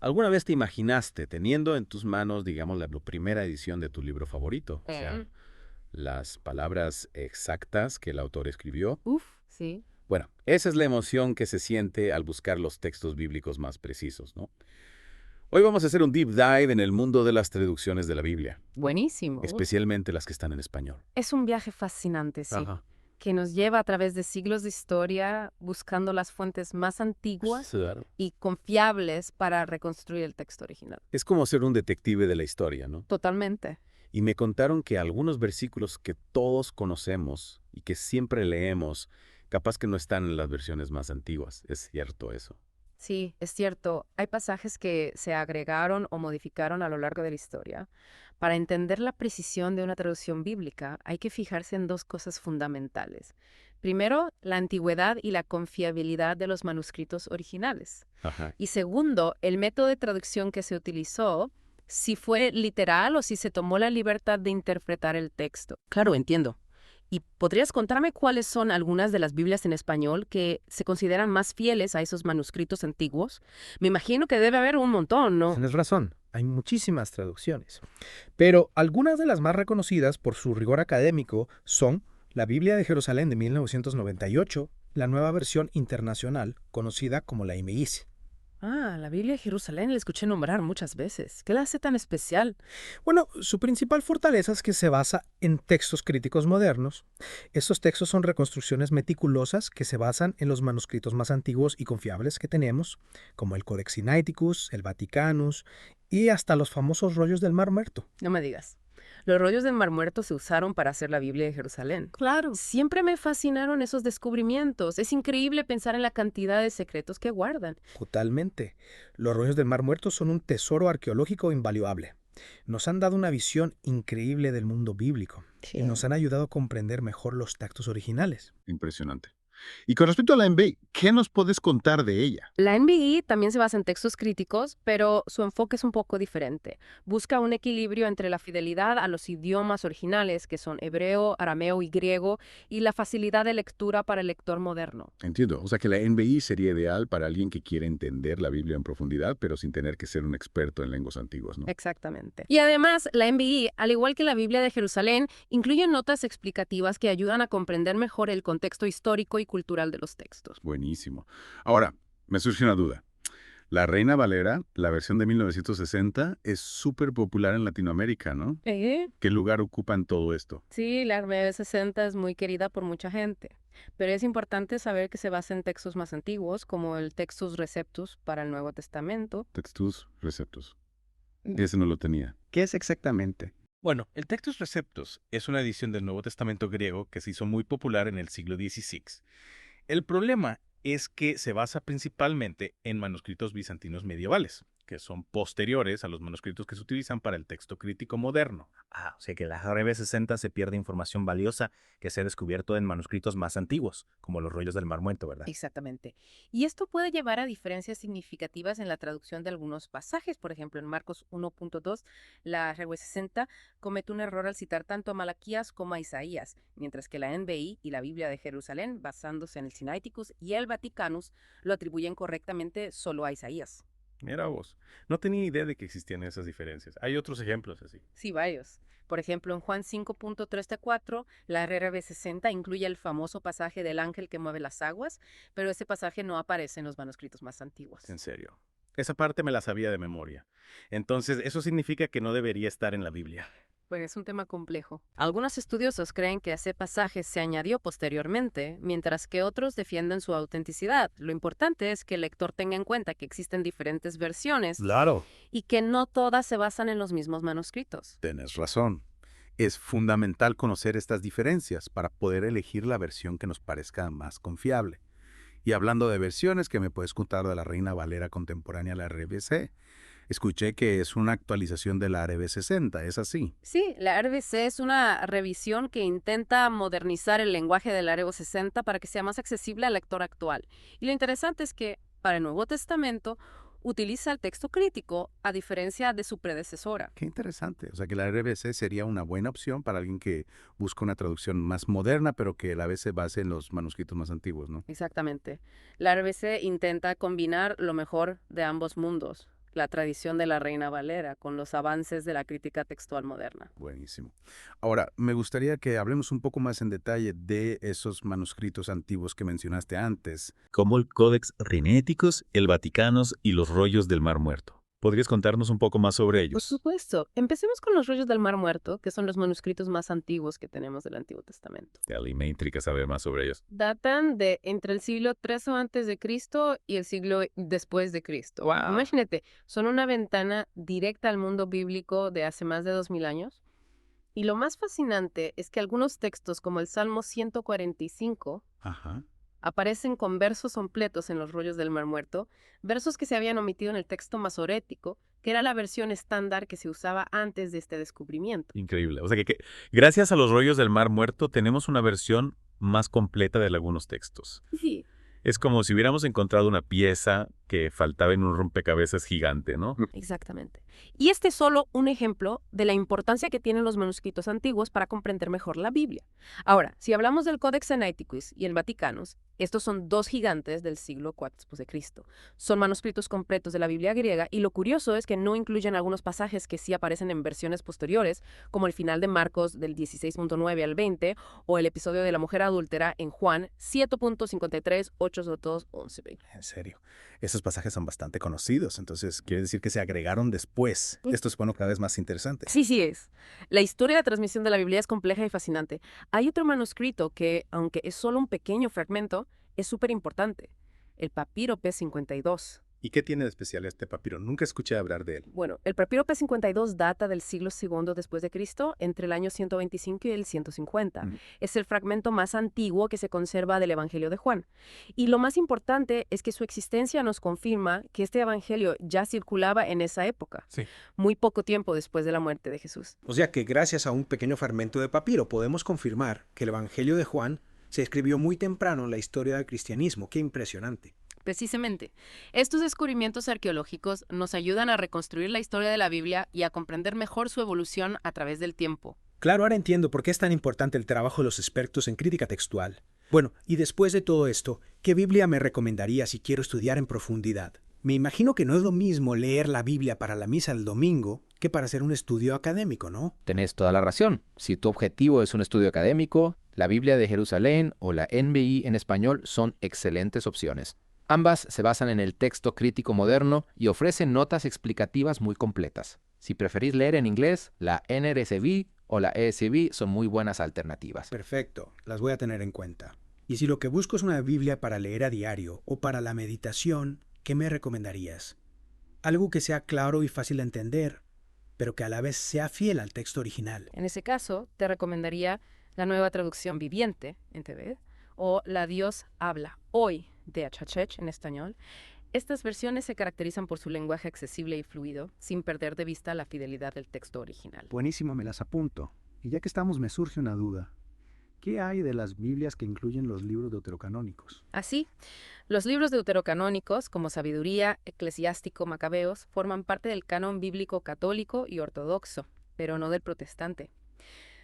¿Alguna vez te imaginaste teniendo en tus manos, digamos, la primera edición de tu libro favorito? O sea, las palabras exactas que el autor escribió. Uf, sí. Bueno, esa es la emoción que se siente al buscar los textos bíblicos más precisos, ¿no? Hoy vamos a hacer un deep dive en el mundo de las traducciones de la Biblia, Buenísimo. especialmente las que están en español. Es un viaje fascinante, sí, Ajá. que nos lleva a través de siglos de historia buscando las fuentes más antiguas Claro. y confiables para reconstruir el texto original. Es como ser un detective de la historia, ¿no? Totalmente. Y me contaron que algunos versículos que todos conocemos y que siempre leemos, capaz que no están en las versiones más antiguas. ¿Es cierto eso? Sí, es cierto. Hay pasajes que se agregaron o modificaron a lo largo de la historia. Para entender la precisión de una traducción bíblica, hay que fijarse en dos cosas fundamentales. Primero, la antigüedad y la confiabilidad de los manuscritos originales. Ajá. Y segundo, el método de traducción que se utilizó, si fue literal o si se tomó la libertad de interpretar el texto. Claro, entiendo. ¿Y podrías contarme cuáles son algunas de las Biblias en español que se consideran más fieles a esos manuscritos antiguos? Me imagino que debe haber un montón, ¿no? Tienes razón, hay muchísimas traducciones. Pero algunas de las más reconocidas por su rigor académico son la Biblia de Jerusalén de 1998, la nueva versión internacional, conocida como la MX. Ah, la Biblia de Jerusalén la escuché nombrar muchas veces. ¿Qué la hace tan especial? Bueno, su principal fortaleza es que se basa en textos críticos modernos. Estos textos son reconstrucciones meticulosas que se basan en los manuscritos más antiguos y confiables que tenemos, como el Codex Sinaiticus, el Vaticanus y hasta los famosos rollos del Mar Muerto. No me digas. Los rollos del Mar Muerto se usaron para hacer la Biblia de Jerusalén. Claro. Siempre me fascinaron esos descubrimientos. Es increíble pensar en la cantidad de secretos que guardan. Totalmente. Los rollos del Mar Muerto son un tesoro arqueológico invaluable. Nos han dado una visión increíble del mundo bíblico y nos han ayudado a comprender mejor los textos originales. Impresionante. Y con respecto a la MB, ¿qué nos puedes contar de ella? La NBI también se basa en textos críticos, pero su enfoque es un poco diferente. Busca un equilibrio entre la fidelidad a los idiomas originales, que son hebreo, arameo y griego, y la facilidad de lectura para el lector moderno. Entiendo. O sea que la NBI sería ideal para alguien que quiere entender la Biblia en profundidad, pero sin tener que ser un experto en lenguas antiguas, ¿no? Exactamente. Y además, la NBI, al igual que la Biblia de Jerusalén, incluye notas explicativas que ayudan a comprender mejor el contexto histórico y cultural de los textos. Buenísimo. Ahora, me surge una duda. La Reina Valera, la versión de 1960, es súper popular en Latinoamérica, ¿no? ¿Qué lugar ocupa en todo esto? Sí, la RB 60 es muy querida por mucha gente, pero es importante saber que se basa en textos más antiguos, como el Textus Receptus para el Nuevo Testamento. Textus Receptus. Ese no lo tenía. ¿Qué es exactamente? Bueno, el Textus Receptus es una edición del Nuevo Testamento griego que se hizo muy popular en el siglo XVI. El problema es que se basa principalmente en manuscritos bizantinos medievales, que son posteriores a los manuscritos que se utilizan para el texto crítico moderno. Ah, o sea que la RB60 se pierde información valiosa que se ha descubierto en manuscritos más antiguos, como los rollos del Mar Muerto, ¿verdad? Exactamente. Y esto puede llevar a diferencias significativas en la traducción de algunos pasajes. Por ejemplo, en Marcos 1.2, la RB 60 comete un error al citar tanto a Malaquías como a Isaías, mientras que la NBI y la Biblia de Jerusalén, basándose en el Sinaiticus y el Vaticanus, lo atribuyen correctamente solo a Isaías. Mira vos, no tenía idea de que existían esas diferencias. Hay otros ejemplos así. Sí, varios. Por ejemplo, en Juan 5.3-4, la RRB 60 incluye el famoso pasaje del ángel que mueve las aguas, pero ese pasaje no aparece en los manuscritos más antiguos. En serio. Esa parte me la sabía de memoria. Entonces, eso significa que no debería estar en la Biblia. Pues es un tema complejo. Algunos estudiosos creen que ese pasaje se añadió posteriormente, mientras que otros defienden su autenticidad. Lo importante es que el lector tenga en cuenta que existen diferentes versiones Claro. y que no todas se basan en los mismos manuscritos. Tienes razón. Es fundamental conocer estas diferencias para poder elegir la versión que nos parezca más confiable. Y hablando de versiones, ¿qué me puedes contar de la Reina Valera contemporánea, la RBC? Escuché que es una actualización de la RB 60, ¿es así? Sí, la RBC es una revisión que intenta modernizar el lenguaje del Areo 60 para que sea más accesible al lector actual. Y lo interesante es que, para el Nuevo Testamento, utiliza el texto crítico, a diferencia de su predecesora. Qué interesante. O sea que la RBC sería una buena opción para alguien que busca una traducción más moderna, pero que a la vez se base en los manuscritos más antiguos, ¿no? Exactamente. La RBC intenta combinar lo mejor de ambos mundos. la tradición de la Reina Valera con los avances de la crítica textual moderna. Buenísimo. Ahora, me gustaría que hablemos un poco más en detalle de esos manuscritos antiguos que mencionaste antes. Como el Codex Rinéticos, el Vaticanos y los rollos del Mar Muerto. ¿Podrías contarnos un poco más sobre Por ellos? supuesto. Empecemos con los rollos del Mar Muerto, que son los manuscritos más antiguos que tenemos del Antiguo Testamento. Y me intriga saber más sobre ellos. Datan de entre el siglo III antes de Cristo y el siglo después de Cristo. Wow. Imagínate, son una ventana directa al mundo bíblico de hace más de 2000 años. Y lo más fascinante es que algunos textos, como el Salmo 145, Ajá. aparecen con versos completos en los rollos del Mar Muerto, versos que se habían omitido en el texto masorético, que era la versión estándar que se usaba antes de este descubrimiento. Increíble. O sea que gracias a los rollos del Mar Muerto tenemos una versión más completa de algunos textos. Sí, Es como si hubiéramos encontrado una pieza que faltaba en un rompecabezas gigante, ¿no? exactamente. Y este es solo un ejemplo de la importancia que tienen los manuscritos antiguos para comprender mejor la Biblia. Ahora, si hablamos del Codex Sinaiticus y el Vaticanus, estos son dos gigantes del siglo IV después de Cristo. Son manuscritos completos de la Biblia griega y lo curioso es que no incluyen algunos pasajes que sí aparecen en versiones posteriores, como el final de Marcos del 16.9 al 20 o el episodio de la mujer adúltera en Juan 7.53, 8.2, 11. En serio. Esos pasajes son bastante conocidos, entonces quiere decir que se agregaron después. Esto se pone cada vez más interesante. Sí es. La historia de la transmisión de la Biblia es compleja y fascinante. Hay otro manuscrito que, aunque es solo un pequeño fragmento, es súper importante. El Papiro P52. ¿Y qué tiene de especial este papiro? Nunca escuché hablar de él. Bueno, el Papiro P52 data del siglo II después de Cristo, entre el año 125 y el 150. Es el fragmento más antiguo que se conserva del Evangelio de Juan. Y lo más importante es que su existencia nos confirma que este Evangelio ya circulaba en esa época, Sí. muy poco tiempo después de la muerte de Jesús. O sea que gracias a un pequeño fragmento de papiro podemos confirmar que el Evangelio de Juan se escribió muy temprano en la historia del cristianismo. ¡Qué impresionante! Precisamente, estos descubrimientos arqueológicos nos ayudan a reconstruir la historia de la Biblia y a comprender mejor su evolución a través del tiempo. Claro, ahora entiendo por qué es tan importante el trabajo de los expertos en crítica textual. Bueno, y después de todo esto, ¿qué Biblia me recomendaría si quiero estudiar en profundidad? Me imagino que no es lo mismo leer la Biblia para la misa el domingo que para hacer un estudio académico, ¿no? Tenés toda la razón. Si tu objetivo es un estudio académico, la Biblia de Jerusalén o la NBI en español son excelentes opciones. Ambas se basan en el texto crítico moderno y ofrecen notas explicativas muy completas. Si preferís leer en inglés, la NRSV o la ESV son muy buenas alternativas. Perfecto, las voy a tener en cuenta. Y si lo que busco es una Biblia para leer a diario o para la meditación, ¿qué me recomendarías? Algo que sea claro y fácil de entender, pero que a la vez sea fiel al texto original. En ese caso, te recomendaría la Nueva Traducción Viviente, en TV, o La Dios Habla Hoy, de Achachech en español. Estas versiones se caracterizan por su lenguaje accesible y fluido, sin perder de vista la fidelidad del texto original. Buenísimo, me las apunto. Y ya que estamos, me surge una duda. ¿Qué hay de las Biblias que incluyen los libros deuterocanónicos? Así, los libros deuterocanónicos, como Sabiduría, Eclesiástico, Macabeos, forman parte del canon bíblico católico y ortodoxo, pero no del protestante.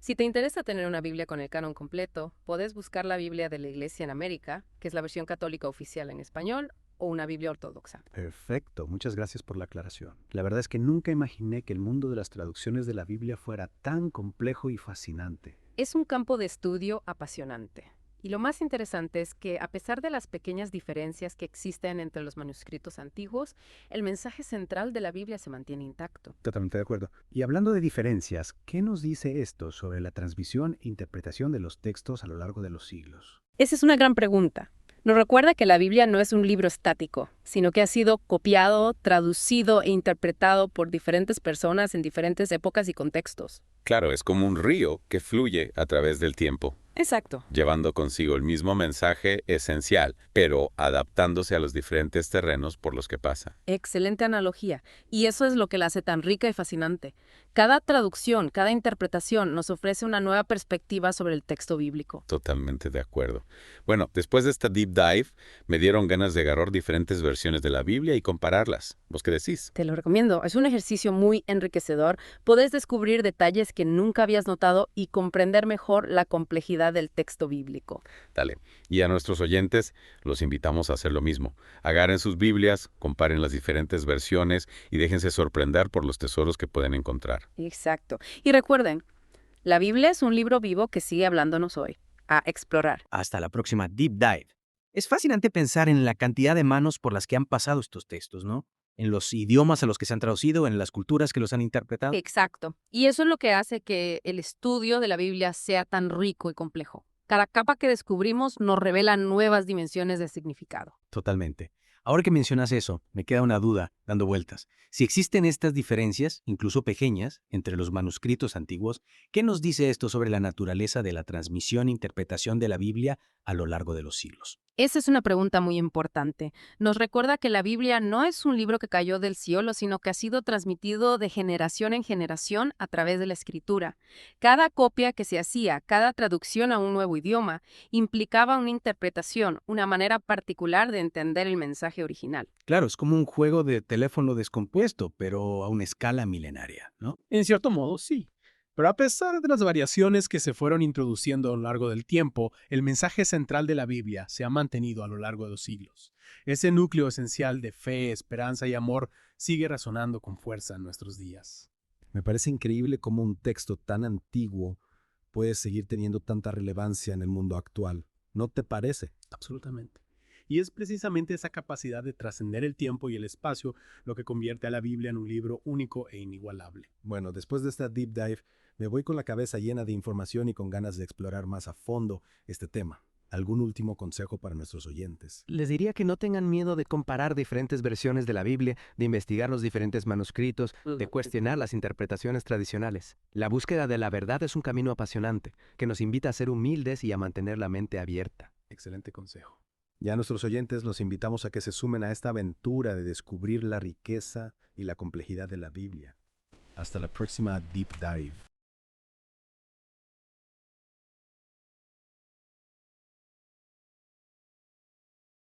Si te interesa tener una Biblia con el canon completo, puedes buscar la Biblia de la Iglesia en América, que es la versión católica oficial en español, o una Biblia ortodoxa. Perfecto, muchas gracias por la aclaración. La verdad es que nunca imaginé que el mundo de las traducciones de la Biblia fuera tan complejo y fascinante. Es un campo de estudio apasionante. Y lo más interesante es que, a pesar de las pequeñas diferencias que existen entre los manuscritos antiguos, el mensaje central de la Biblia se mantiene intacto. Totalmente de acuerdo. Y hablando de diferencias, ¿qué nos dice esto sobre la transmisión e interpretación de los textos a lo largo de los siglos? Esa es una gran pregunta. Nos recuerda que la Biblia no es un libro estático, sino que ha sido copiado, traducido e interpretado por diferentes personas en diferentes épocas y contextos. Claro, es como un río que fluye a través del tiempo, Exacto. llevando consigo el mismo mensaje esencial, pero adaptándose a los diferentes terrenos por los que pasa. Excelente analogía. Y eso es lo que la hace tan rica y fascinante. Cada traducción, cada interpretación nos ofrece una nueva perspectiva sobre el texto bíblico. Totalmente de acuerdo. Bueno, después de esta deep dive, me dieron ganas de agarrar diferentes versiones de la Biblia y compararlas. ¿Vos qué decís? Te lo recomiendo. Es un ejercicio muy enriquecedor. Podés descubrir detalles que nunca habías notado y comprender mejor la complejidad variedad del texto bíblico. Dale. Y a nuestros oyentes los invitamos a hacer lo mismo. Agarren sus Biblias, comparen las diferentes versiones y déjense sorprender por los tesoros que pueden encontrar. Exacto. Y recuerden, la Biblia es un libro vivo que sigue hablándonos hoy. A explorar. Hasta la próxima Deep Dive. Es fascinante pensar en la cantidad de manos por las que han pasado estos textos, ¿no? En los idiomas a los que se han traducido, en las culturas que los han interpretado. Exacto. Y eso es lo que hace que el estudio de la Biblia sea tan rico y complejo. Cada capa que descubrimos nos revela nuevas dimensiones de significado. Totalmente. Ahora que mencionas eso, me queda una duda dando vueltas. Si existen estas diferencias, incluso pequeñas, entre los manuscritos antiguos, ¿qué nos dice esto sobre la naturaleza de la transmisión e interpretación de la Biblia a lo largo de los siglos? Esa es una pregunta muy importante. Nos recuerda que la Biblia no es un libro que cayó del cielo, sino que ha sido transmitido de generación en generación a través de la escritura. Cada copia que se hacía, cada traducción a un nuevo idioma, implicaba una interpretación, una manera particular de entender el mensaje original. Claro, es como un juego de teléfono descompuesto, pero a una escala milenaria, ¿no? En cierto modo, sí. Pero a pesar de las variaciones que se fueron introduciendo a lo largo del tiempo, el mensaje central de la Biblia se ha mantenido a lo largo de los siglos. Ese núcleo esencial de fe, esperanza y amor sigue resonando con fuerza en nuestros días. Me parece increíble cómo un texto tan antiguo puede seguir teniendo tanta relevancia en el mundo actual. ¿No te parece? Absolutamente. Y es precisamente esa capacidad de trascender el tiempo y el espacio lo que convierte a la Biblia en un libro único e inigualable. Bueno, después de esta deep dive, me voy con la cabeza llena de información y con ganas de explorar más a fondo este tema. ¿Algún último consejo para nuestros oyentes? Les diría que no tengan miedo de comparar diferentes versiones de la Biblia, de investigar los diferentes manuscritos, de cuestionar las interpretaciones tradicionales. La búsqueda de la verdad es un camino apasionante, que nos invita a ser humildes y a mantener la mente abierta. Excelente consejo. Ya a nuestros oyentes los invitamos a que se sumen a esta aventura de descubrir la riqueza y la complejidad de la Biblia. Hasta la próxima Deep Dive.